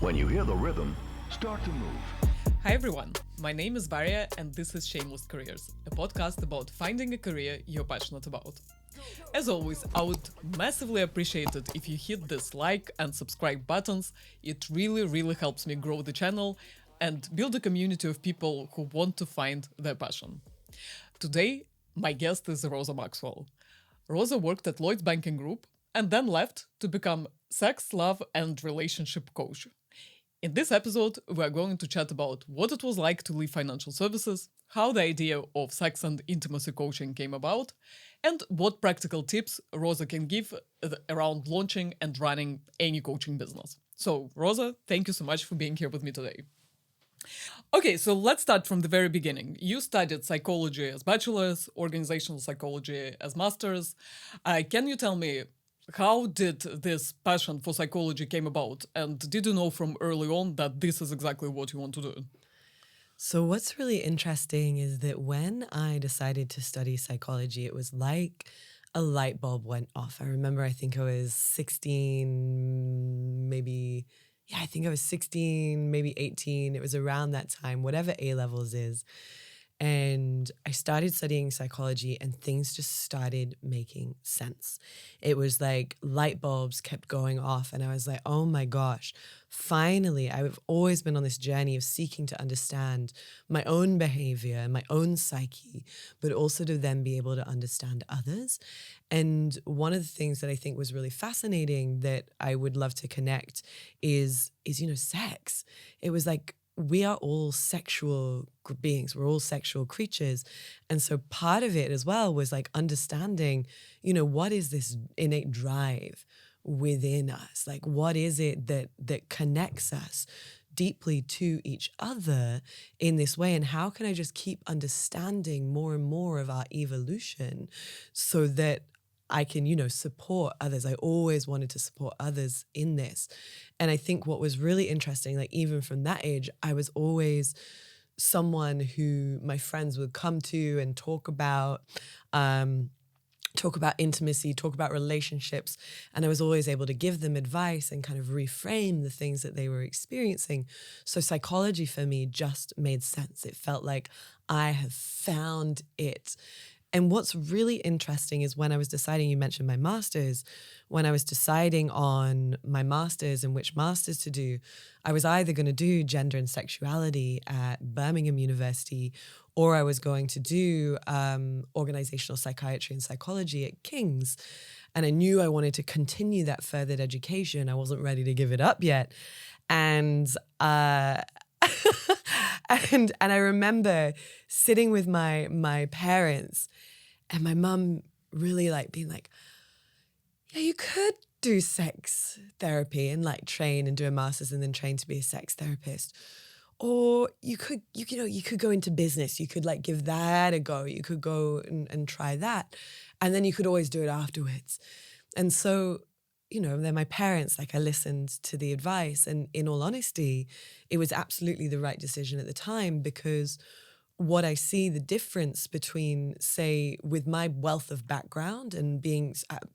When you hear the rhythm, start to move. Hi everyone, my name is Varia and this is Shameless Careers, a podcast about finding a career you're passionate about. As always, I would massively appreciate it if you hit this like and subscribe buttons. It really helps me grow the channel and build a community of people who want to find their passion. Today, my guest is Rosa Maxwell. Rosa worked at Lloyds banking group and then left to become sex, love and relationship coach. In this episode, we're going to chat about what it was like to leave financial services, how the idea of sex and intimacy coaching came about, and what practical tips Rosa can give around launching and running any coaching business. So, Rosa, thank you so much for being here with me today. Okay, so let's start from the very beginning. You studied psychology as bachelor's, organizational psychology as master's. Can you tell me, how did this passion for psychology came about? And did you know from early on that this is exactly what you want to do? So what's really interesting is that when I decided to study psychology, it was like a light bulb went off. I remember, I think I was 16, maybe 18. It was around that time, whatever A-levels is. And I started studying psychology and things just started making sense. It was like light bulbs kept going off and I was like, oh my gosh, finally, I've always been on this journey of seeking to understand my own behavior and my own psyche, but also to then be able to understand others. And one of the things that I think was really fascinating that I would love to connect is sex. It was like, we are all sexual beings. We're all sexual creatures. And so part of it as well was like understanding, what is this innate drive within us? Like, what is it that connects us deeply to each other in this way? And how can I just keep understanding more and more of our evolution so that I can, support others. I always wanted to support others in this. And I think what was really interesting, like even from that age, I was always someone who my friends would come to and talk about intimacy, talk about relationships. And I was always able to give them advice and kind of reframe the things that they were experiencing. So psychology for me just made sense. It felt like I have found it. And what's really interesting is when I was deciding, you mentioned my master's, when I was deciding on my master's and which master's to do, I was either going to do gender and sexuality at Birmingham University, or I was going to do organizational psychiatry and psychology at King's. And I knew I wanted to continue that furthered education. I wasn't ready to give it up yet. And and I remember sitting with my parents and my mum really like being like, yeah, you could do sex therapy and like train and do a master's and then train to be a sex therapist. Or you could go into business. You could like give that a go. You could go and try that. And then you could always do it afterwards. And so, then my parents, like I listened to the advice, and in all honesty, it was absolutely the right decision at the time, because what I see the difference between, say, with my wealth of background and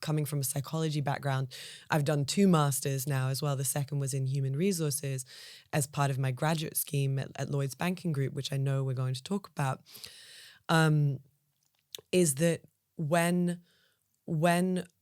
coming from a psychology background, I've done 2 masters now as well. The second was in human resources as part of my graduate scheme at Lloyds banking group, which I know we're going to talk about, is that when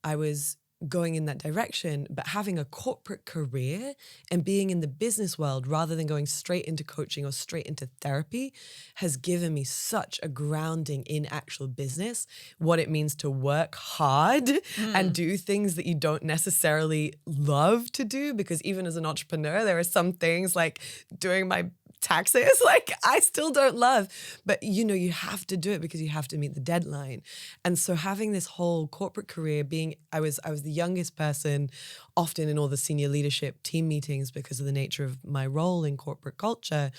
I was going in that direction, but having a corporate career and being in the business world rather than going straight into coaching or straight into therapy has given me such a grounding in actual business, what it means to work hard and do things that you don't necessarily love to do. Because even as an entrepreneur, there are some things like doing my taxes, like I still don't love, but you have to do it because you have to meet the deadline. And so having this whole corporate career, I was the youngest person often in all the senior leadership team meetings because of the nature of my role in corporate culture.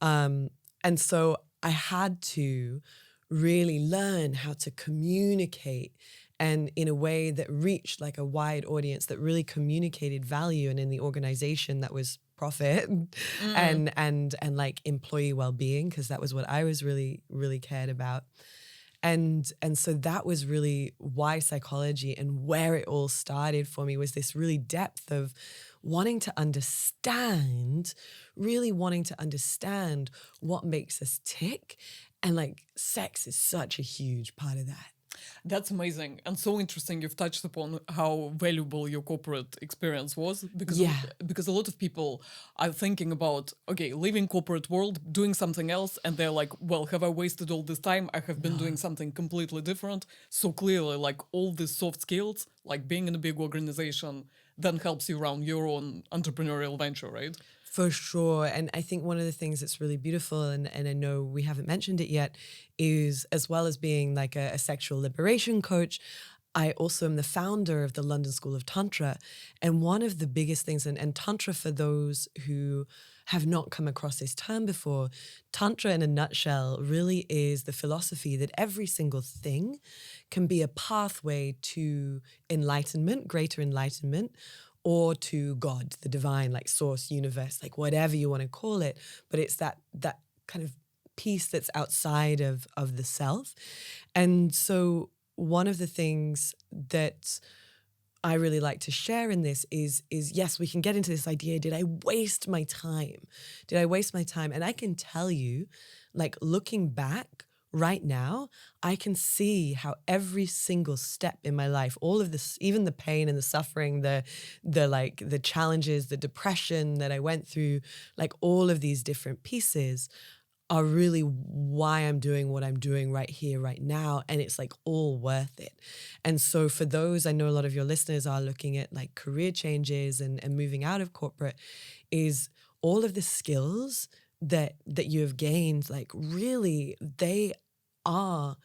And so I had to really learn how to communicate, and in a way that reached like a wide audience, that really communicated value, and in the organization that was profit and like employee well-being, because that was what I was really, really cared about. And so that was really why psychology, and where it all started for me, was this really depth of wanting to understand, really wanting to understand what makes us tick. And like sex is such a huge part of that. That's amazing and so interesting. You've touched upon how valuable your corporate experience was because a lot of people are thinking about, okay, leaving corporate world, doing something else, and they're like, well, have I wasted all this time? I have been doing something completely different. So clearly, like all these soft skills, like being in a big organization, then helps you run your own entrepreneurial venture, right? For sure. And I think one of the things that's really beautiful, and I know we haven't mentioned it yet, is as well as being like a sexual liberation coach, I also am the founder of the London School of Tantra. And one of the biggest things, and Tantra, for those who have not come across this term before, Tantra in a nutshell really is the philosophy that every single thing can be a pathway to enlightenment, greater enlightenment, or to God, the divine, like source, universe, like whatever you want to call it. But it's that kind of piece that's outside of the self. And so one of the things that I really like to share in this is yes, we can get into this idea, did I waste my time? Did I waste my time? And I can tell you, like looking back, right now, I can see how every single step in my life, all of this, even the pain and the suffering, the challenges, the depression that I went through, like all of these different pieces are really why I'm doing what I'm doing right here, right now. And it's like all worth it. And so for those, I know a lot of your listeners are looking at like career changes and moving out of corporate, is all of the skills that you have gained, like really, they are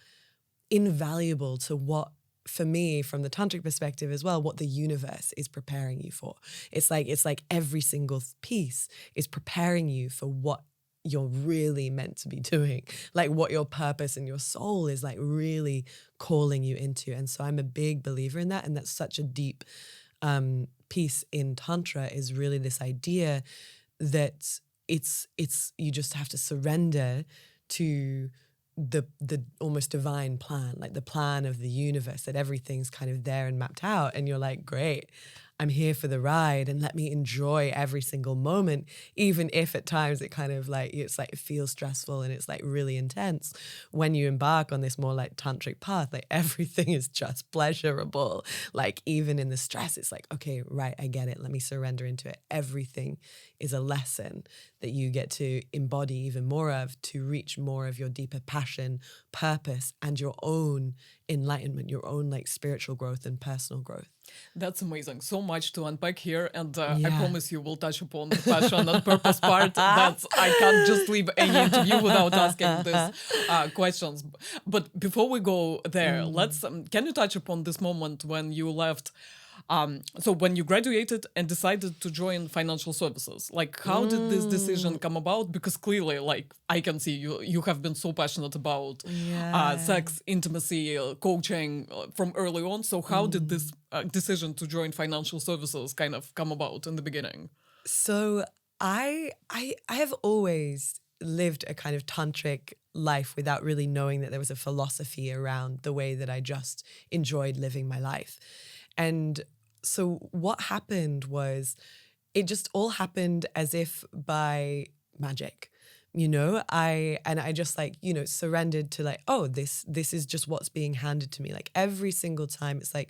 invaluable to what, for me, from the tantric perspective as well, what the universe is preparing you for. It's like every single piece is preparing you for what you're really meant to be doing, like what your purpose and your soul is like really calling you into. And so I'm a big believer in that. And that's such a deep piece in Tantra, is really this idea that it's you just have to surrender to the almost divine plan, like the plan of the universe, that everything's kind of there and mapped out. And you're like, great, I'm here for the ride, and let me enjoy every single moment, even if at times it kind of like, it's like, it feels stressful and it's like really intense. When you embark on this more like tantric path, like everything is just pleasurable. Like even in the stress, it's like, okay, right, I get it. Let me surrender into it. Everything is a lesson that you get to embody even more of, to reach more of your deeper passion, purpose, and your own enlightenment, your own like spiritual growth and personal growth. That's amazing. So much to unpack here. And I promise you we'll touch upon the passion and purpose part. That's, I can't just leave any interview without asking these questions. But before we go there, let's, can you touch upon this moment when you left, so when you graduated and decided to join financial services? Like, how did this decision come about? Because clearly, like, I can see you have been so passionate about sex, intimacy, coaching from early on. So how did this decision to join financial services kind of come about in the beginning? So I have always lived a kind of tantric life without really knowing that there was a philosophy around the way that I just enjoyed living my life. And so what happened was, it just all happened as if by magic. You know, I just like, you know, surrendered to like, oh, this is just what's being handed to me. Like every single time it's like,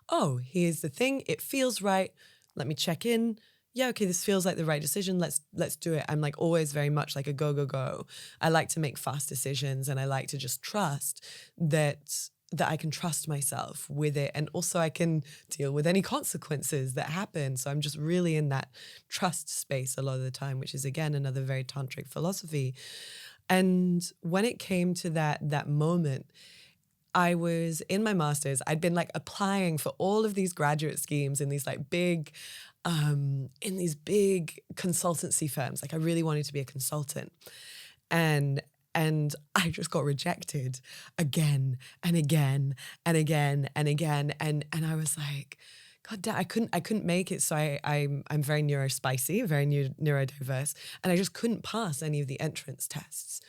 oh, here's the thing. It feels right. Let me check in. Yeah, okay, this feels like the right decision. Let's do it. I'm like always very much like a go. I like to make fast decisions, and I like to just trust that I can trust myself with it, and also I can deal with any consequences that happen. So I'm just really in that trust space a lot of the time, which is again another very tantric philosophy. And when it came to that moment, I was in my master's. I'd been like applying for all of these graduate schemes in these like big consultancy firms. Like I really wanted to be a consultant. And I just got rejected again and again and again and again. And I was like, God damn, I couldn't make it. So I'm very neurospicy, very neurodiverse, and I just couldn't pass any of the entrance tests.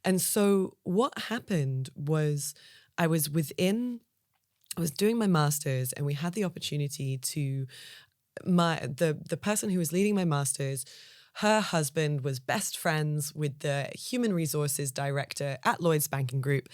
And so what happened was, I was doing my master's, and we had the opportunity to the person who was leading my master's, her husband was best friends with the human resources director at Lloyds Banking Group.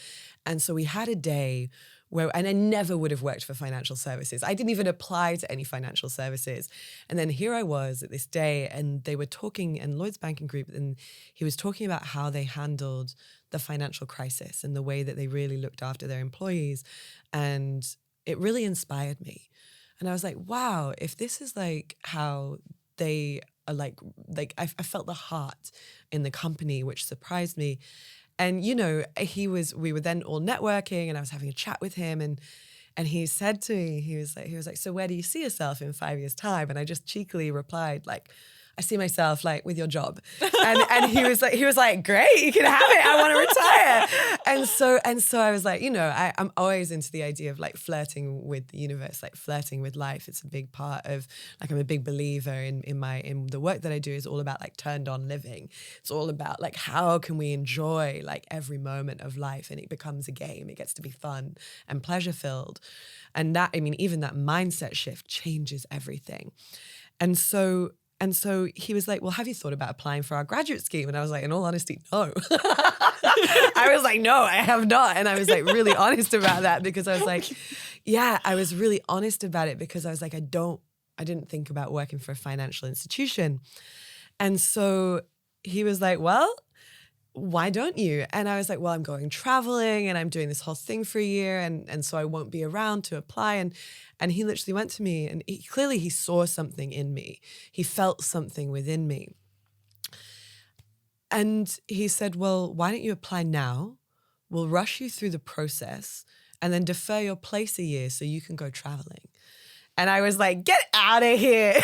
And so we had a day where, and I never would have worked for financial services. I didn't even apply to any financial services. And then here I was at this day, and they were talking in Lloyds Banking Group, and he was talking about how they handled the financial crisis and the way that they really looked after their employees. And it really inspired me. And I was like, wow, if this is like how they are like I felt the heart in the company, which surprised me. And, you know, we were then all networking, and I was having a chat with him, and he said to me, he was like, so where do you see yourself in 5 years' time? And I just cheekily replied, like, I see myself like with your job. And he was like, great, you can have it. I want to retire. And so I was like, you know, I'm always into the idea of like flirting with the universe, like flirting with life. It's a big part of, like, I'm a big believer in the work that I do is all about like turned on living. It's all about like, how can we enjoy like every moment of life, and it becomes a game. It gets to be fun and pleasure filled. And that, I mean, even that mindset shift changes everything. And so he was like, well, have you thought about applying for our graduate scheme? And I was like, in all honesty, no. I was like, no, I have not. And I was like really honest about that, because I was like, yeah, I was really honest about it, because I was like, I didn't think about working for a financial institution. And so he was like, well, why don't you? And I was like, well, I'm going traveling and I'm doing this whole thing for a year, and so I won't be around to apply. And he literally went to me, and he saw something in me. He felt something within me. And he said, well, why don't you apply now? We'll rush you through the process and then defer your place a year so you can go traveling. And I was like, get out of here.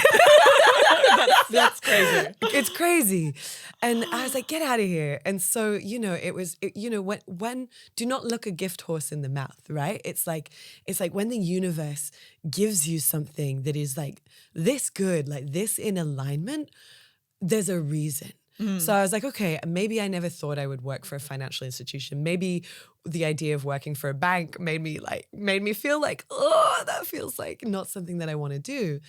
That's crazy. It's crazy. And I was like, get out of here. And so, you know, when do not look a gift horse in the mouth, right? It's like when the universe gives you something that is like this good, like this in alignment, there's a reason. So I was like, okay, maybe I never thought I would work for a financial institution. Maybe the idea of working for a bank made me feel like, oh, that feels like not something that I want to do.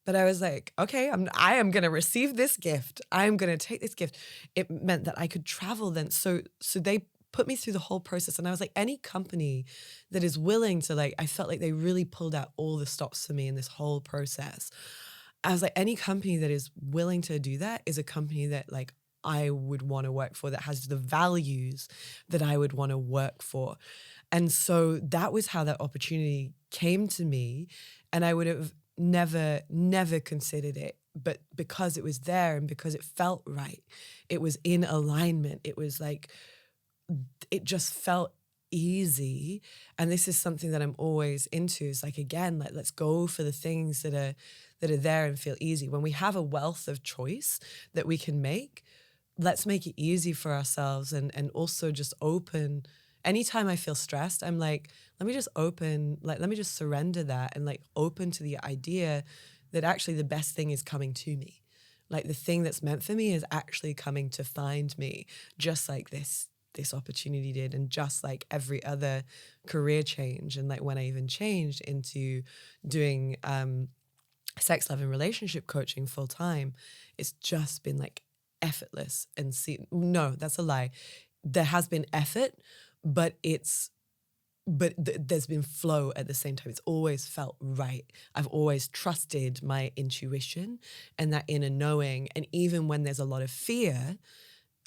But I was like, okay, I am going to receive this gift. I am going to take this gift. It meant that I could travel then. So they put me through the whole process. And I was like, any company that is willing to, like, I felt like they really pulled out all the stops for me in this whole process. I was like, any company that is willing to do that is a company that, like, I would want to work for, that has the values that I would want to work for. And so that was how that opportunity came to me. And I would have never considered it. But because it was there and because it felt right, it was in alignment. It was like, it just felt easy. And this is something that I'm always into, is like, again, like, let's go for the things that are there and feel easy. When we have a wealth of choice that we can make, let's make it easy for ourselves, and also just open. Anytime I feel stressed, I'm like, let me just surrender that, and like open to the idea that actually the best thing is coming to me. Like, the thing that's meant for me is actually coming to find me, just like this opportunity did, and just like every other career change. And like when I even changed into doing sex, love, and relationship coaching full time, it's just been like effortless. And no, that's a lie. There has been effort, but there's been flow at the same time. It's always felt right. I've always trusted my intuition and that inner knowing. And even when there's a lot of fear,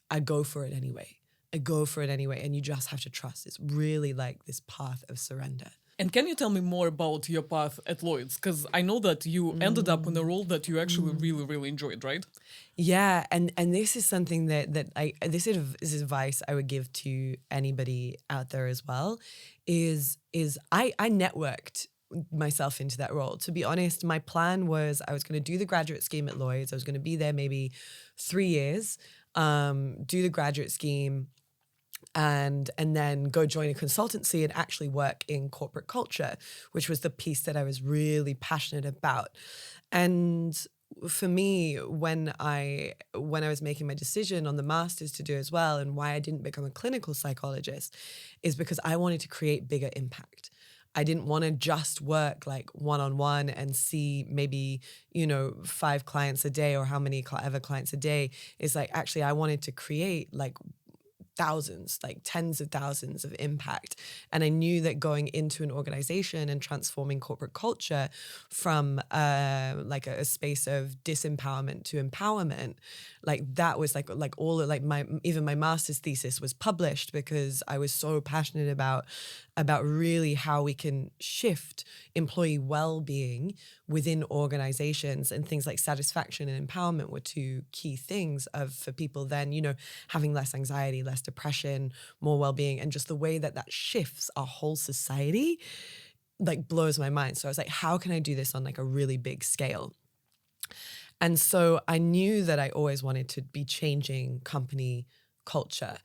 I go for it anyway. And you just have to trust. It's really like this path of surrender. And can you tell me more about your path at Lloyds? Because I know that you ended up in a role that you actually really, really enjoyed, right? Yeah, and this is something that this is advice I would give to anybody out there as well. Is I networked myself into that role. To be honest, my plan was I was going to do the graduate scheme at Lloyds. I was going to be there maybe 3 years, do the graduate scheme, and then go join a consultancy and actually work in corporate culture, which was the piece that I was really passionate about. And for me, when I was making my decision on the master's to do as well, and why I didn't become a clinical psychologist, is because I wanted to create bigger impact. I didn't want to just work like one-on-one and see maybe, 5 clients a day or how many ever clients a day. It's like, actually, I wanted to create like thousands, like tens of thousands of impact. And I knew that going into an organization and transforming corporate culture from like a space of disempowerment to empowerment, like that was like all like even my master's thesis was published because I was so passionate about really how we can shift employee well-being within organizations, and things like satisfaction and empowerment were 2 key things for people then, having less anxiety, less depression, more well-being, and just the way that shifts our whole society like blows my mind. So I was like, how can I do this on like a really big scale? And so I knew that I always wanted to be changing company culture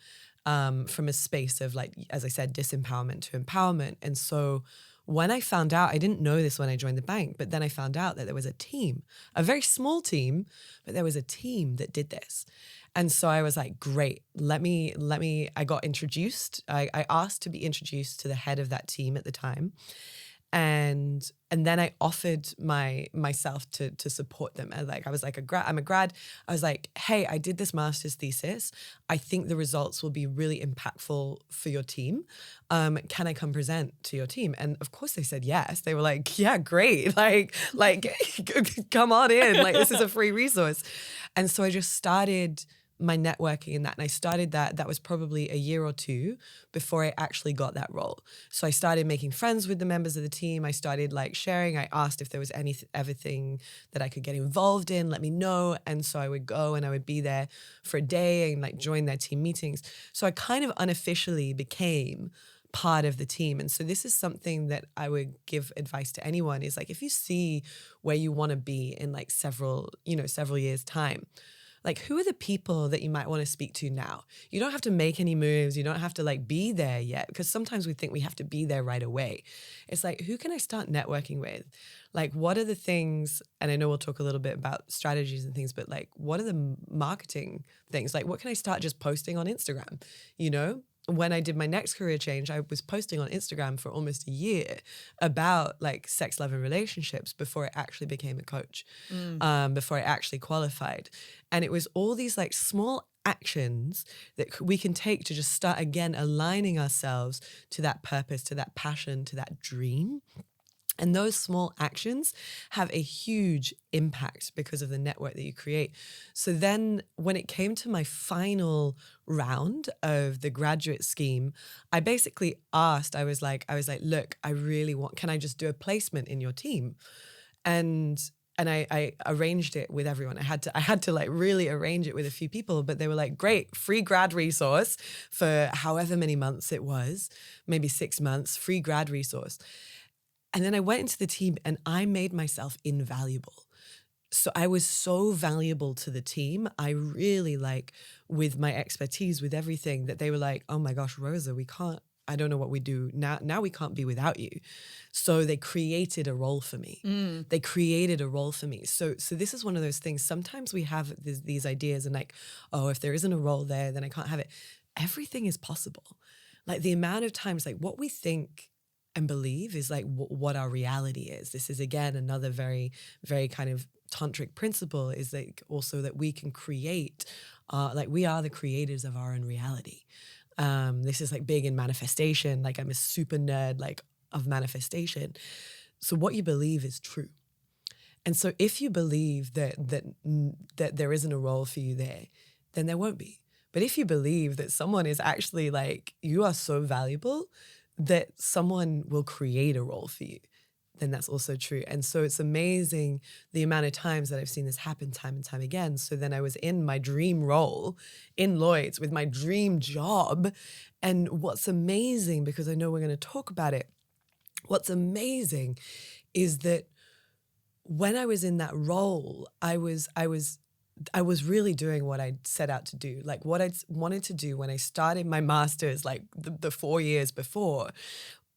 from a space of like, as I said, disempowerment to empowerment. And so when I found out, I didn't know this when I joined the bank, but then I found out that there was a team, a very small team, but there was a team that did this. And so I was like, great, I got introduced. I asked to be introduced to the head of that team at the time. And then I offered myself to support them. And like, I was like, I'm a grad. I was like, hey, I did this master's thesis. I think the results will be really impactful for your team. Can I come present to your team? And of course they said yes. They were like, yeah, great. Like come on in. Like, this is a free resource. And so I just started my networking in that. And I started that was probably a year or 2 before I actually got that role. So I started making friends with the members of the team. I started like sharing. I asked if there was everything that I could get involved in, let me know. And so I would go and I would be there for a day and like join their team meetings. So I kind of unofficially became part of the team. And so this is something that I would give advice to anyone, is like, if you see where you want to be in like several years' time, like, who are the people that you might want to speak to now? You don't have to make any moves. You don't have to like be there yet, because sometimes we think we have to be there right away. It's like, who can I start networking with? Like, what are the things, and I know we'll talk a little bit about strategies and things, but like, what are the marketing things? Like, what can I start just posting on Instagram, When I did my next career change, I was posting on Instagram for almost a year about like sex, love, and relationships before I actually became a coach, before I actually qualified. And it was all these like small actions that we can take to just start again aligning ourselves to that purpose, to that passion, to that dream. And those small actions have a huge impact because of the network that you create. So then when it came to my final round of the graduate scheme, I basically asked, I was like, look, I really want, can I just do a placement in your team? And I arranged it with everyone. I had to like really arrange it with a few people, but they were like, great, free grad resource for however many months it was, maybe 6 months, free grad resource. And then I went into the team and I made myself invaluable. So I was so valuable to the team. I really like, with my expertise, with everything, that they were like, oh my gosh, Rosa, I don't know what we do now. Now we can't be without you. So they created a role for me. They created a role for me. So this is one of those things. Sometimes we have these ideas and like, oh, if there isn't a role there, then I can't have it. Everything is possible. Like, the amount of times, like, what we think and believe is like what our reality is. This is, again, another very, very kind of tantric principle, is like also that we can create, like, we are the creators of our own reality. This is like big in manifestation. Like, I'm a super nerd, like, of manifestation. So what you believe is true. And so if you believe that there isn't a role for you there, then there won't be. But if you believe that someone is actually like, you are so valuable that someone will create a role for you, then that's also true. And so it's amazing the amount of times that I've seen this happen time and time again. So then I was in my dream role in Lloyds with my dream job. And what's amazing, because I know we're going to talk about it, what's amazing is that when I was in that role, I was really doing what I set out to do, like what I wanted to do when I started my master's, like the 4 years before,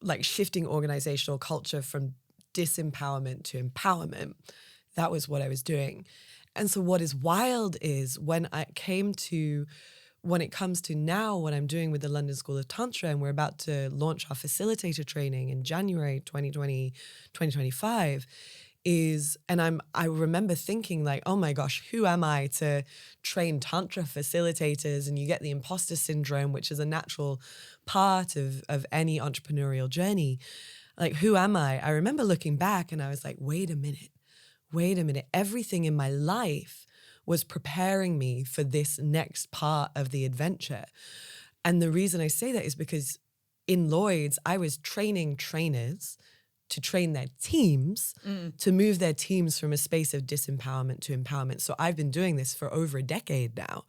like shifting organizational culture from disempowerment to empowerment. That was what I was doing. And so what is wild is when when it comes to now what I'm doing with the London School of Tantra, and we're about to launch our facilitator training in January 2025, I remember thinking like, oh my gosh, who am I to train Tantra facilitators? And you get the imposter syndrome, which is a natural part of any entrepreneurial journey. Like, who am I? I remember looking back and I was like, wait a minute. Everything in my life was preparing me for this next part of the adventure. And the reason I say that is because in Lloyds, I was training trainers to train their teams, to move their teams from a space of disempowerment to empowerment. So I've been doing this for over a decade now.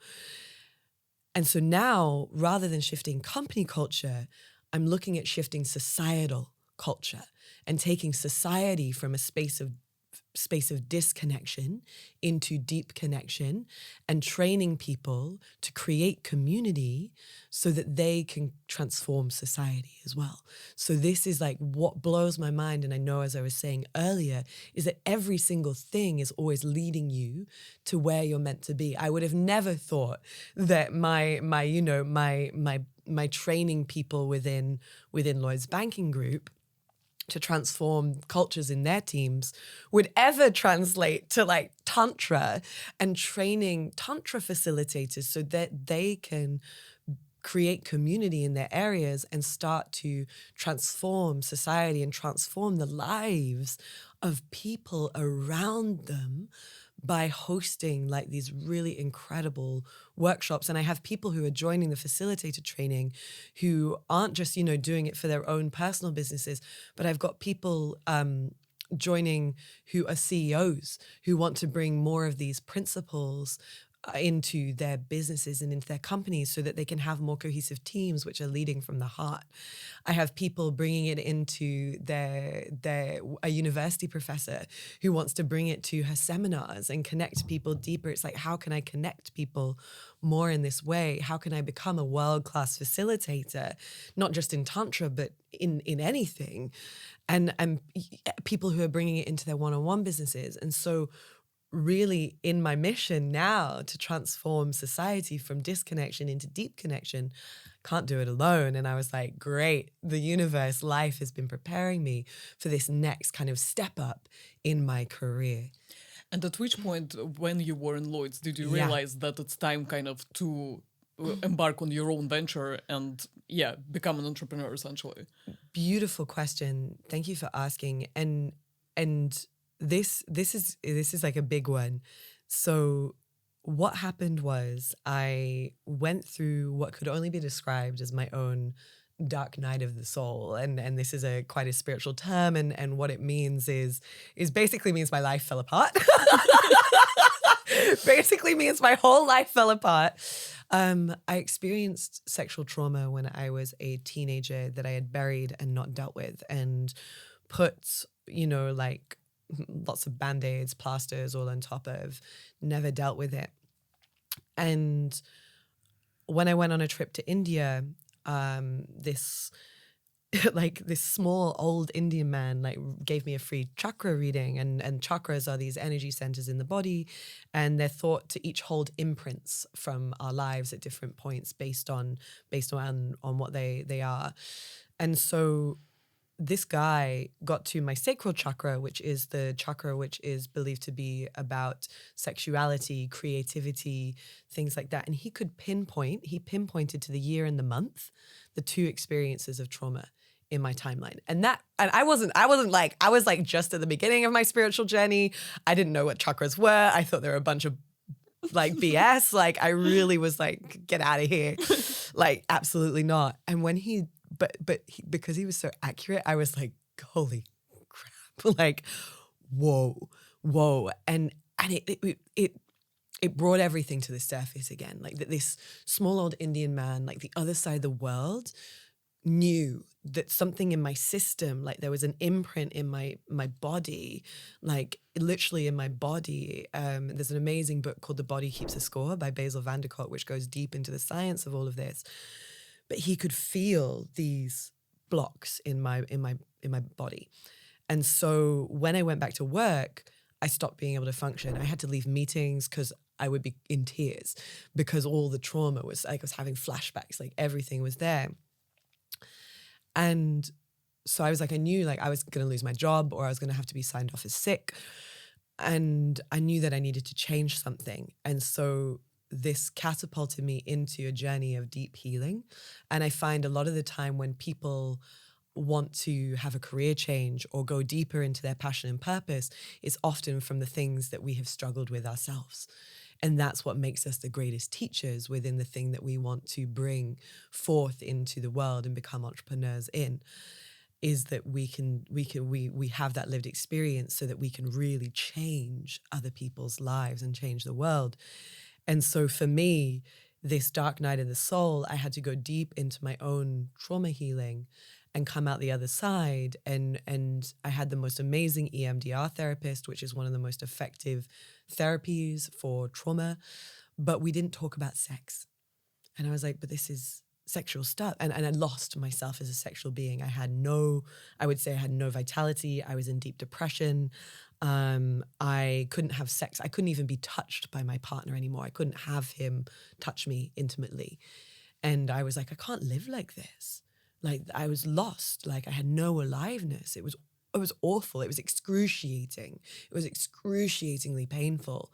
And so now, rather than shifting company culture, I'm looking at shifting societal culture and taking society from a space of disconnection into deep connection, and training people to create community so that they can transform society as well. So this is like what blows my mind. And I know, as I was saying earlier, is that every single thing is always leading you to where you're meant to be. I would have never thought that my training people within Lloyds Banking Group to transform cultures in their teams would ever translate to like Tantra and training Tantra facilitators so that they can create community in their areas and start to transform society and transform the lives of people around them by hosting like these really incredible workshops. And I have people who are joining the facilitator training who aren't just, doing it for their own personal businesses, but I've got people joining who are CEOs who want to bring more of these principles into their businesses and into their companies so that they can have more cohesive teams which are leading from the heart. I have people bringing it into a university professor who wants to bring it to her seminars and connect people deeper. It's like, how can I connect people more in this way? How can I become a world-class facilitator, not just in Tantra, but in anything? And people who are bringing it into their one-on-one businesses. And so really in my mission now to transform society from disconnection into deep connection, can't do it alone. And I was like, great, the universe, life has been preparing me for this next kind of step up in my career. And at which point, when you were in Lloyds, did you realize that it's time kind of to embark on your own venture and become an entrepreneur essentially? Beautiful question. Thank you for asking. And this is like a big one. So what happened was I went through what could only be described as my own dark night of the soul. And this is quite a spiritual term. And what it means is basically means my life fell apart. Basically means my whole life fell apart. I experienced sexual trauma when I was a teenager that I had buried and not dealt with, and put, like lots of Band-Aids, plasters all on top of, never dealt with it. And when I went on a trip to India, this small old Indian man gave me a free chakra reading, and chakras are these energy centers in the body, and they're thought to each hold imprints from our lives at different points based on what they are. And so this guy got to my sacral chakra, which is the chakra which is believed to be about sexuality, creativity, things like that. And he pinpointed to the year and the month, the two experiences of trauma in my timeline. And I was just at the beginning of my spiritual journey. I didn't know what chakras were. I thought they were a bunch of BS. I really was like, get out of here. Absolutely not. And when because he was so accurate, I was like, holy crap, whoa. And it brought everything to the surface again. That this small old Indian man, the other side of the world, knew that something in my system, there was an imprint in my body, literally in my body. There's an amazing book called The Body Keeps a Score by Basil van der Kolk, which goes deep into the science of all of this. But he could feel these blocks in my body. And so when I went back to work, I stopped being able to function. I had to leave meetings because I would be in tears because all the trauma was like, I was having flashbacks, like everything was there. And so I was like, I knew like I was going to lose my job or I was going to have to be signed off as sick. And I knew that I needed to change something. And so this catapulted me into a journey of deep healing. And I find a lot of the time when people want to have a career change or go deeper into their passion and purpose, it's often from the things that we have struggled with ourselves. And that's what makes us the greatest teachers within the thing that we want to bring forth into the world and become entrepreneurs in, is that we have that lived experience so that we can really change other people's lives and change the world. And so for me, this dark night of the soul, I had to go deep into my own trauma healing and come out the other side. And I had the most amazing EMDR therapist, which is one of the most effective therapies for trauma. But we didn't talk about sex. And I was like, but this is sexual stuff. And I lost myself as a sexual being. I would say I had no vitality. I was in deep depression. I couldn't have sex. I couldn't even be touched by my partner anymore. I couldn't have him touch me intimately. And I was like, I can't live like this. Like I was lost. Like I had no aliveness. It was awful. It was excruciating. It was excruciatingly painful.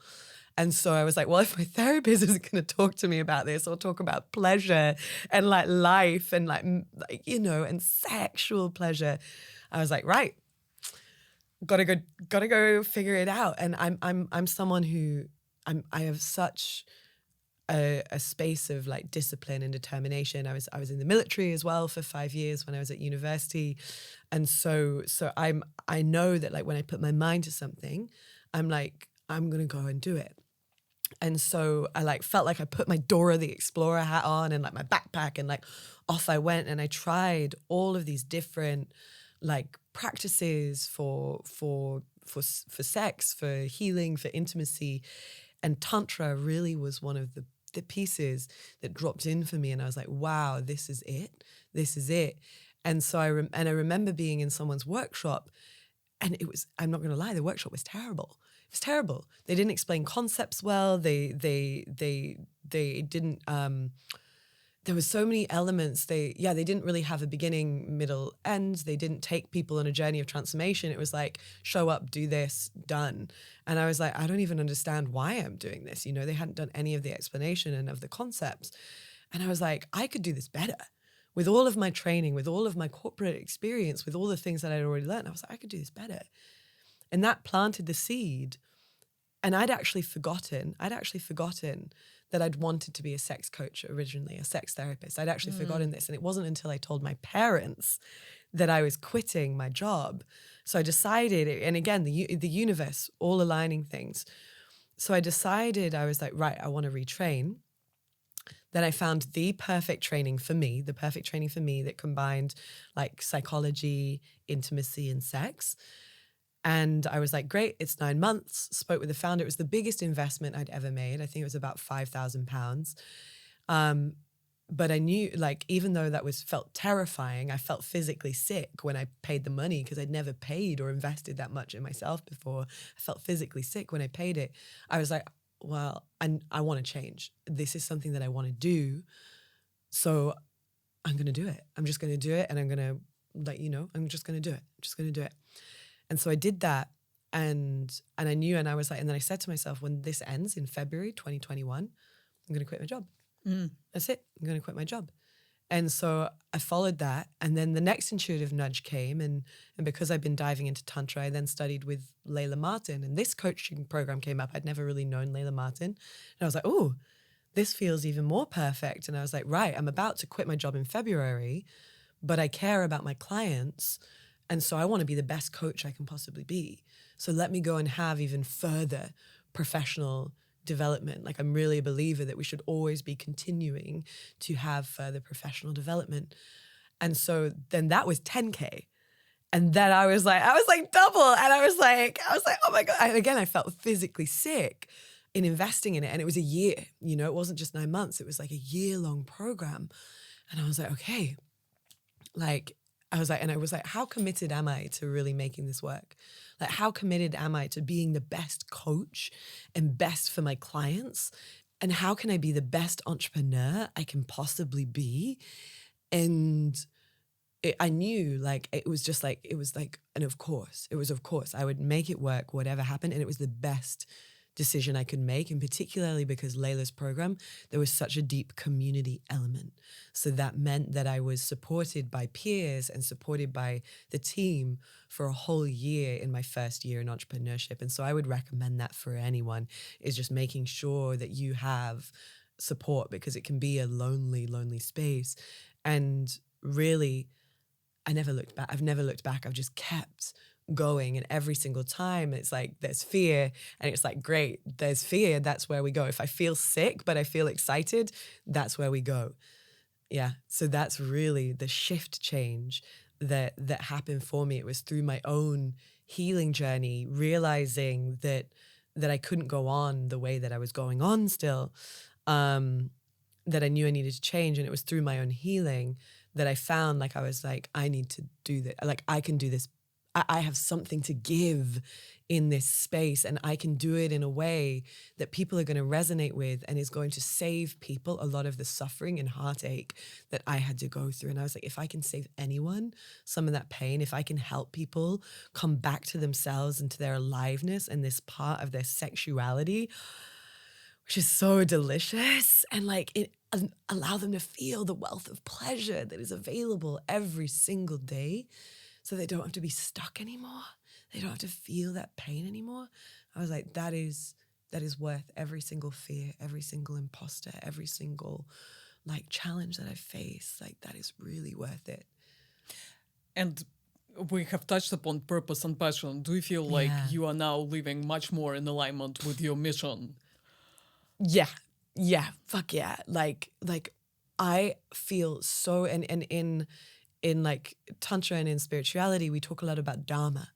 And so I was like, well, if my therapist isn't going to talk to me about this or talk about pleasure and like life and like and sexual pleasure, I was like, right, gotta go figure it out. And I'm someone who I have such a space of like discipline and determination. I was in the military as well for 5 years when I was at university. And so I know that like when I put my mind to something, I'm like, I'm going to go and do it. And so I like felt like I put my Dora the Explorer hat on and like my backpack and like off I went, and I tried all of these different like practices for sex, for healing, for intimacy. And Tantra really was one of the pieces that dropped in for me. And I was like, wow, this is it. This is it. And so I remember being in someone's workshop, and it was, I'm not going to lie, the workshop was terrible. It was terrible. They didn't explain concepts well. They didn't, there was so many elements. They didn't really have a beginning, middle, end. They didn't take people on a journey of transformation. It was like, show up, do this, done. And I was like, I don't even understand why I'm doing this. You know, they hadn't done any of the explanation and of the concepts. And I was like, I could do this better. With all of my training, with all of my corporate experience, with all the things that I'd already learned, I was like, I could do this better. And that planted the seed. And I'd actually forgotten that I'd wanted to be a sex coach originally, a sex therapist. I'd actually forgotten this. And it wasn't until I told my parents that I was quitting my job. So I decided, and again, the universe, all aligning things. So I decided, I was like, right, I want to retrain. Then I found the perfect training for me that combined like psychology, intimacy, and sex. And I was like, great, it's 9 months. Spoke with the founder. It was the biggest investment I'd ever made. I think it was about £5,000. But I knew, like, even though that felt terrifying, I felt physically sick when I paid the money because I'd never paid or invested that much in myself before. I felt physically sick when I paid it. I was like, well, I want to change. This is something that I want to do. So I'm going to do it. I'm just going to do it. And I'm going to, like, I'm just going to do it. I'm just going to do it. And so I did that, and I knew, and I was like, and then I said to myself, when this ends in February 2021, I'm going to quit my job. That's it. I'm going to quit my job. And so I followed that. And then the next intuitive nudge came. And because I've been diving into Tantra, I then studied with Layla Martin. And this coaching program came up. I'd never really known Layla Martin. And I was like, oh, this feels even more perfect. And I was like, right, I'm about to quit my job in February, but I care about my clients. And so I want to be the best coach I can possibly be. So let me go and have even further professional development. Like, I'm really a believer that we should always be continuing to have further professional development. And so then that was 10K. And then I was like double. And I was like, oh my God. And again, I felt physically sick in investing in it. And it was a year, it wasn't just 9 months. It was like a year-long program. And I was like, okay, like, I was like, how committed am I to really making this work? Like, how committed am I to being the best coach and best for my clients? And how can I be the best entrepreneur I can possibly be? And I knew like, it was like, and of course, I would make it work, whatever happened. And it was the best decision I could make. And particularly because Layla's program, there was such a deep community element. So that meant that I was supported by peers and supported by the team for a whole year in my first year in entrepreneurship. And so I would recommend that for anyone, is just making sure that you have support, because it can be a lonely, lonely space. And really, I've never looked back. I've just kept going. And every single time it's like, there's fear. And it's like, great, there's fear. That's where we go. If I feel sick, but I feel excited, that's where we go. Yeah. So that's really the shift change that happened for me. It was through my own healing journey, realizing that I couldn't go on the way that I was going on still, that I knew I needed to change. And it was through my own healing that I found, like, I was like, I need to do this. Like, I can do this. I have something to give in this space, and I can do it in a way that people are going to resonate with and is going to save people a lot of the suffering and heartache that I had to go through. And I was like, if I can save anyone some of that pain, if I can help people come back to themselves and to their aliveness and this part of their sexuality, which is so delicious, and like allow them to feel the wealth of pleasure that is available every single day, so they don't have to be stuck anymore. They don't have to feel that pain anymore. I was like, that is worth every single fear, every single imposter, every single like challenge that I face. Like, that is really worth it. And we have touched upon purpose and passion. Do you feel like you are now living much more in alignment with your mission? Yeah, fuck yeah. Like I feel so, and in like Tantra and in spirituality, we talk a lot about Dharma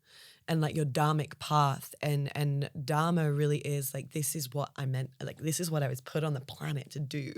and like your Dharmic path. And Dharma really is like, this is what I meant, like, this is what I was put on the planet to do.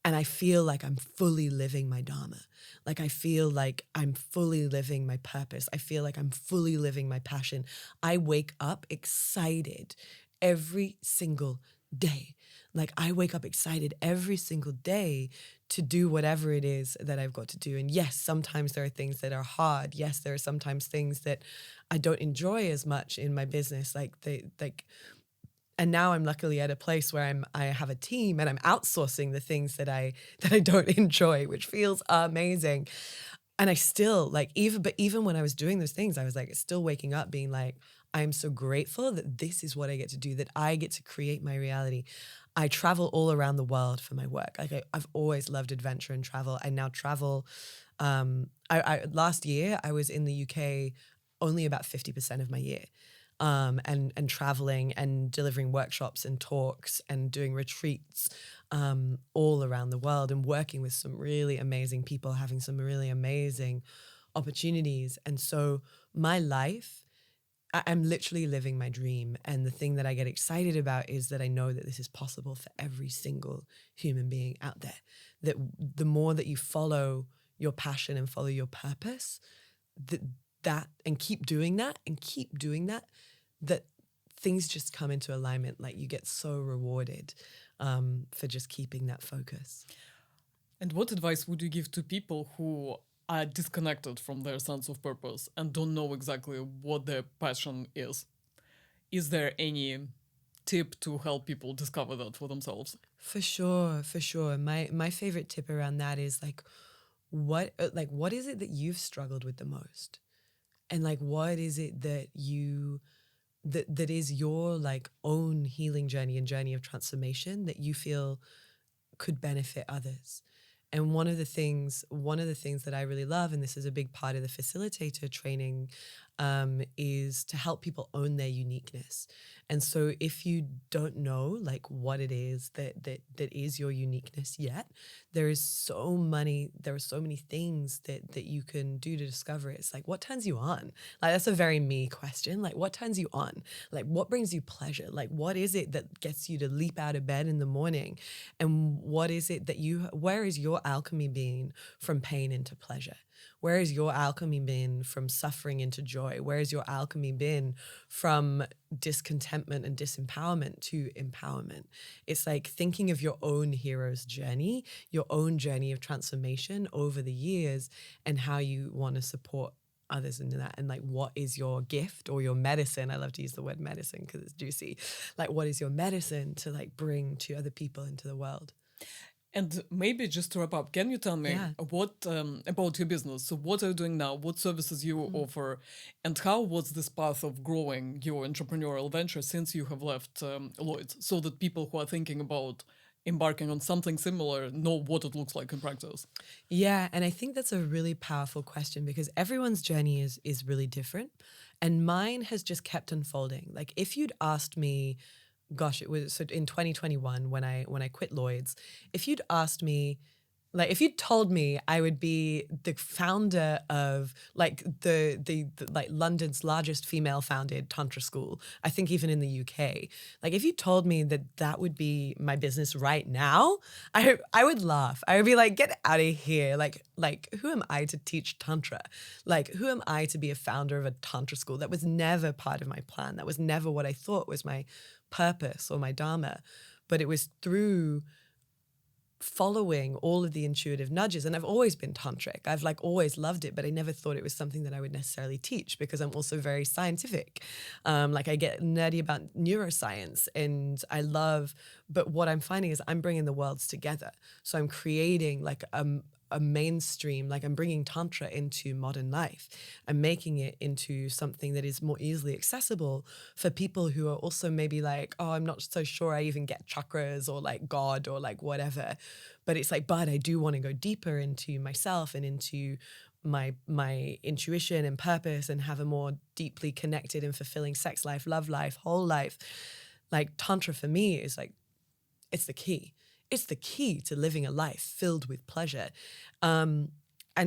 And I feel like I'm fully living my Dharma. Like, I feel like I'm fully living my purpose. I feel like I'm fully living my passion. I wake up excited every single day. Like, I wake up excited every single day to do whatever it is that I've got to do. And yes, sometimes there are things that are hard. Yes, there are sometimes things that I don't enjoy as much in my business. And now I'm luckily at a place where I have a team and I'm outsourcing the things that I don't enjoy, which feels amazing. And I still even when I was doing those things, I was like still waking up being like, I'm so grateful that this is what I get to do, that I get to create my reality. I travel all around the world for my work. Like, I've always loved adventure and travel. I now travel. Last year I was in the UK only about 50% of my year. And traveling and delivering workshops and talks and doing retreats all around the world, and working with some really amazing people, having some really amazing opportunities. And so my life, I'm literally living my dream. And the thing that I get excited about is that I know that this is possible for every single human being out there. That the more that you follow your passion and follow your purpose, that and keep doing that, that things just come into alignment. Like, you get so rewarded for just keeping that focus. And what advice would you give to people who are disconnected from their sense of purpose and don't know exactly what their passion is? Is there any tip to help people discover that for themselves? For sure. My favorite tip around that is what is it that you've struggled with the most? And like, what is it that that is your like own healing journey and journey of transformation that you feel could benefit others? And one of the things that I really love, and this is a big part of the facilitator training, is to help people own their uniqueness. And so if you don't know like what it is that is your uniqueness yet, there are so many things that you can do to discover it. It's like, what turns you on? Like, that's a very me question. Like, what turns you on? Like, what brings you pleasure? Like, what is it that gets you to leap out of bed in the morning? And what is it that where is your alchemy being from pain into pleasure? Where has your alchemy been from suffering into joy? Where has your alchemy been from discontentment and disempowerment to empowerment? It's like thinking of your own hero's journey, your own journey of transformation over the years, and how you want to support others into that, and like what is your gift or your medicine. I love to use the word medicine because it's juicy. Like, what is your medicine to like bring to other people into the world? And maybe just to wrap up, can you tell me what about your business? So what are you doing now? What services you offer? And how was this path of growing your entrepreneurial venture since you have left Lloyds, so that people who are thinking about embarking on something similar know what it looks like in practice? Yeah, and I think that's a really powerful question because everyone's journey is really different, and mine has just kept unfolding. Like if you'd asked me, gosh, it was so in 2021 when I quit Lloyd's, if you'd asked me, like if you'd told me I would be the founder of like the like London's largest female founded Tantra school, I think even in the UK, like if you told me that would be my business right now, I would laugh. I would be like, get out of here. Like who am I to teach Tantra? Like who am I to be a founder of a Tantra school? That was never part of my plan. That was never what I thought was my purpose or my dharma. But it was through following all of the intuitive nudges. And I've always been tantric. I've like always loved it, but I never thought it was something that I would necessarily teach because I'm also very scientific. Like I get nerdy about neuroscience and I love, but what I'm finding is I'm bringing the worlds together. So I'm creating like a mainstream, like I'm bringing Tantra into modern life. I'm making it into something that is more easily accessible for people who are also maybe like, oh, I'm not so sure I even get chakras or like God or like whatever. But it's like, but I do want to go deeper into myself and into my intuition and purpose and have a more deeply connected and fulfilling sex life, love life, whole life. Like Tantra for me is like, it's the key. It's the key to living a life filled with pleasure. And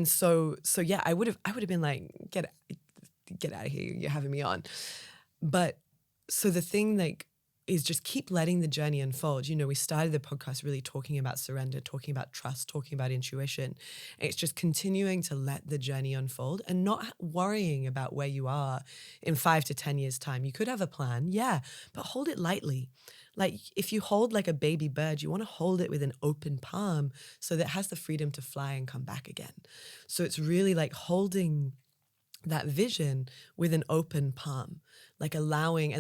so yeah, I would have been like, get out of here, you're having me on. But so the thing like is just keep letting the journey unfold. You know, we started the podcast really talking about surrender, talking about trust, talking about intuition. And it's just continuing to let the journey unfold and not worrying about where you are in 5 to 10 years' time. You could have a plan, yeah, but hold it lightly. Like if you hold like a baby bird, you want to hold it with an open palm so that it has the freedom to fly and come back again. So it's really like holding that vision with an open palm, like allowing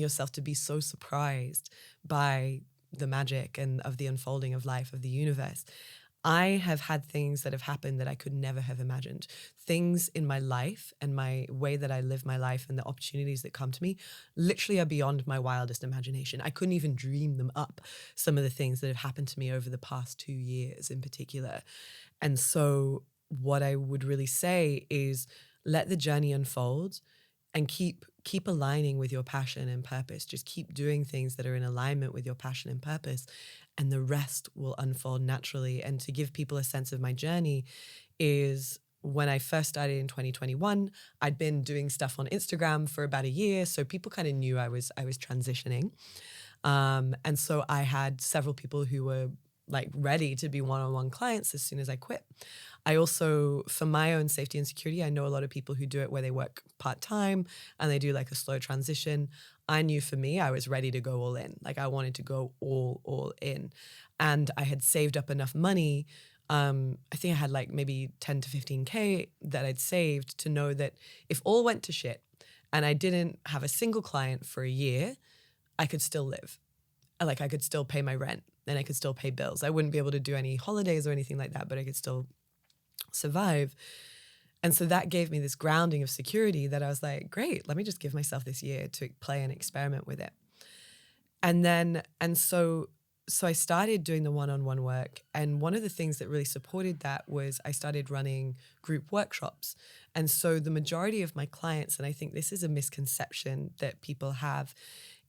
yourself to be so surprised by the magic and of the unfolding of life, of the universe. I have had things that have happened that I could never have imagined. Things in my life and my way that I live my life and the opportunities that come to me literally are beyond my wildest imagination. I couldn't even dream them up, some of the things that have happened to me over the past 2 years in particular. And so what I would really say is let the journey unfold and keep aligning with your passion and purpose. Just keep doing things that are in alignment with your passion and purpose, and the rest will unfold naturally. And to give people a sense of my journey is when I first started in 2021, I'd been doing stuff on Instagram for about a year. So people kind of knew I was transitioning. And so I had several people who were like ready to be one-on-one clients as soon as I quit. I also, for my own safety and security, I know a lot of people who do it where they work part-time and they do like a slow transition. I knew for me, I was ready to go all in. Like I wanted to go all in. And I had saved up enough money. I think I had like maybe 10 to 15K that I'd saved to know that if all went to shit and I didn't have a single client for a year, I could still live. Like I could still pay my rent and I could still pay bills. I wouldn't be able to do any holidays or anything like that, but I could still survive. And so that gave me this grounding of security that I was like, great, let me just give myself this year to play and experiment with it. And so I started doing the one-on-one work. And one of the things that really supported that was I started running group workshops. And so the majority of my clients, and I think this is a misconception that people have,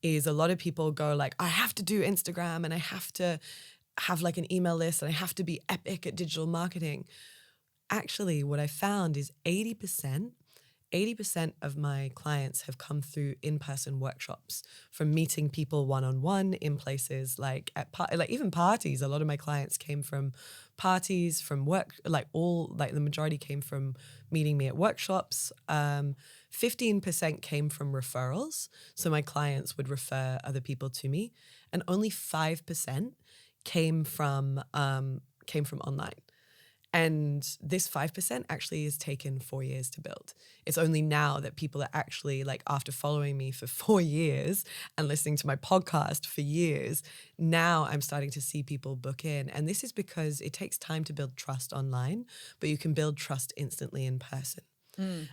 is a lot of people go like, I have to do Instagram and I have to have like an email list and I have to be epic at digital marketing. Actually, what I found is 80% 80% of my clients have come through in-person workshops, from meeting people one-on-one in places like like even parties. A lot of my clients came from parties, from work, like the majority came from meeting me at workshops. 15% came from referrals. So my clients would refer other people to me, and only 5% came from online. And this 5% actually has taken 4 years to build. It's only now that people are actually, like, after following me for 4 years and listening to my podcast for years, now I'm starting to see people book in. And this is because it takes time to build trust online, but you can build trust instantly in person.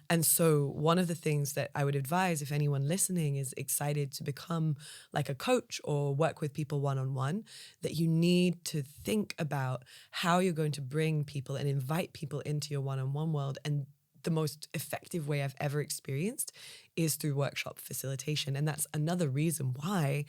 And so one of the things that I would advise, if anyone listening is excited to become like a coach or work with people one-on-one, that you need to think about how you're going to bring people and invite people into your one-on-one world. And the most effective way I've ever experienced is through workshop facilitation. And that's another reason why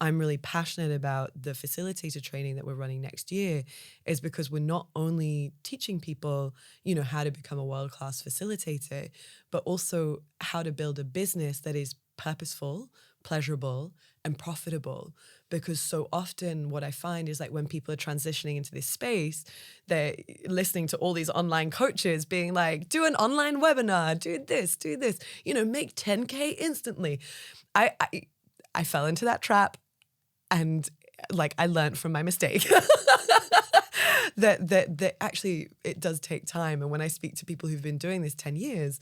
I'm really passionate about the facilitator training that we're running next year, is because we're not only teaching people, how to become a world-class facilitator, but also how to build a business that is purposeful, pleasurable, and profitable. Because so often what I find is, like, when people are transitioning into this space, they're listening to all these online coaches being like, do an online webinar, do this, make 10K instantly. I fell into that trap. And, like, I learned from my mistake that actually it does take time. And when I speak to people who've been doing this 10 years,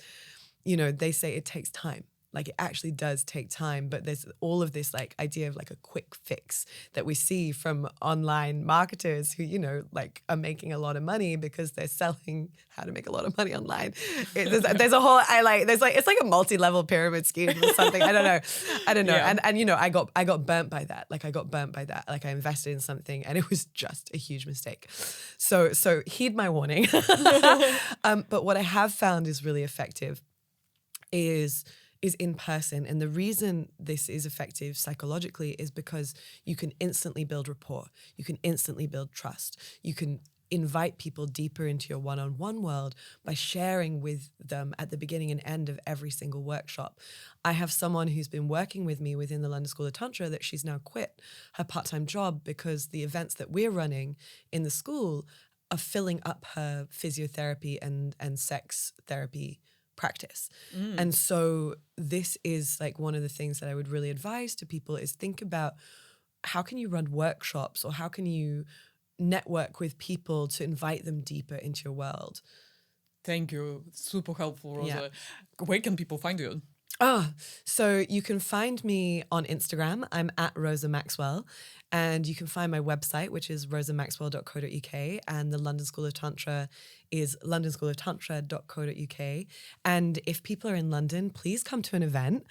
they say it takes time. Like, it actually does take time, but there's all of this, like, idea of, like, a quick fix that we see from online marketers who, are making a lot of money because they're selling how to make a lot of money online. There's a whole, it's like a multi-level pyramid scheme or something. I don't know. Yeah. And I got burnt by that. Like, I invested in something and it was just a huge mistake. So heed my warning. But what I have found is really effective is in person. And the reason this is effective psychologically is because you can instantly build rapport. You can instantly build trust. You can invite people deeper into your one-on-one world by sharing with them at the beginning and end of every single workshop. I have someone who's been working with me within the London School of Tantra that she's now quit her part-time job because the events that we're running in the school are filling up her physiotherapy and sex therapy practice. And so this is, like, one of the things that I would really advise to people is think about how can you run workshops, or how can you network with people to invite them deeper into your world. Thank you. Super helpful, Rosa. Yeah. Where can people find you? So you can find me on Instagram. I'm at Rosa Maxwell. And you can find my website, which is rosamaxwell.co.uk. And the London School of Tantra is londonschooloftantra.co.uk. And if people are in London, please come to an event.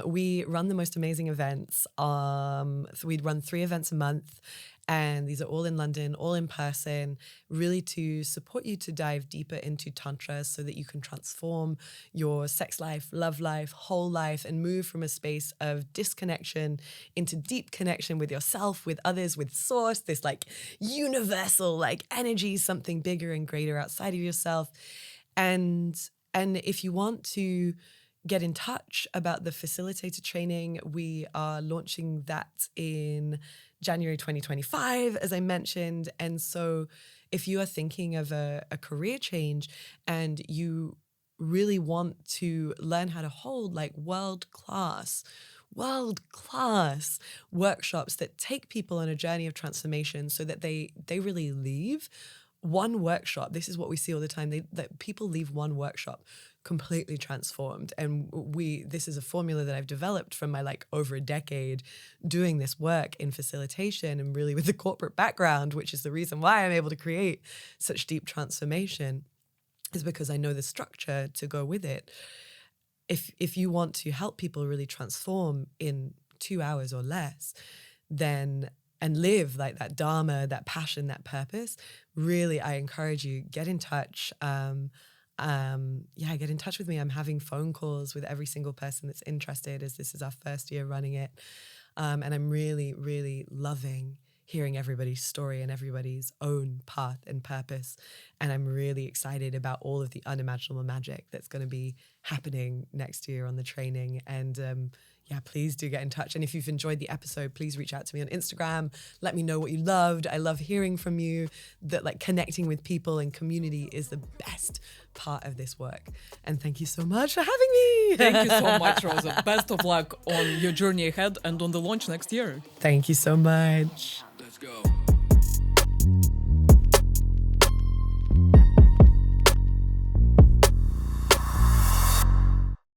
We run the most amazing events. So we run 3 events a month. And these are all in London, all in person, really to support you to dive deeper into Tantra so that you can transform your sex life, love life, whole life, and move from a space of disconnection into deep connection with yourself, with others, with source, this, like, universal, like, energy, something bigger and greater outside of yourself. And if you want to get in touch about the facilitator training, we are launching that in January 2025, as I mentioned. And so if you are thinking of a career change and you really want to learn how to hold, like, world-class workshops that take people on a journey of transformation so that they really leave one workshop. This is what we see all the time. That people leave one workshop completely transformed. And this is a formula that I've developed from my, like, over a decade doing this work in facilitation and really with the corporate background, which is the reason why I'm able to create such deep transformation, is because I know the structure to go with it. If you want to help people really transform in 2 hours or less, then, and live like that dharma, that passion, that purpose, really, I encourage you, get in touch. Get in touch with me. I'm having phone calls with every single person that's interested, as this is our first year running it. And I'm really, really loving hearing everybody's story and everybody's own path and purpose. And I'm really excited about all of the unimaginable magic that's going to be happening next year on the training. And yeah, please do get in touch. And if you've enjoyed the episode, please reach out to me on Instagram. Let me know what you loved. I love hearing from you. That like connecting with people and community is the best part of this work. And thank you so much for having me. Thank you so much, Rosa. Best of luck on your journey ahead and on the launch next year. Thank you so much. Let's go.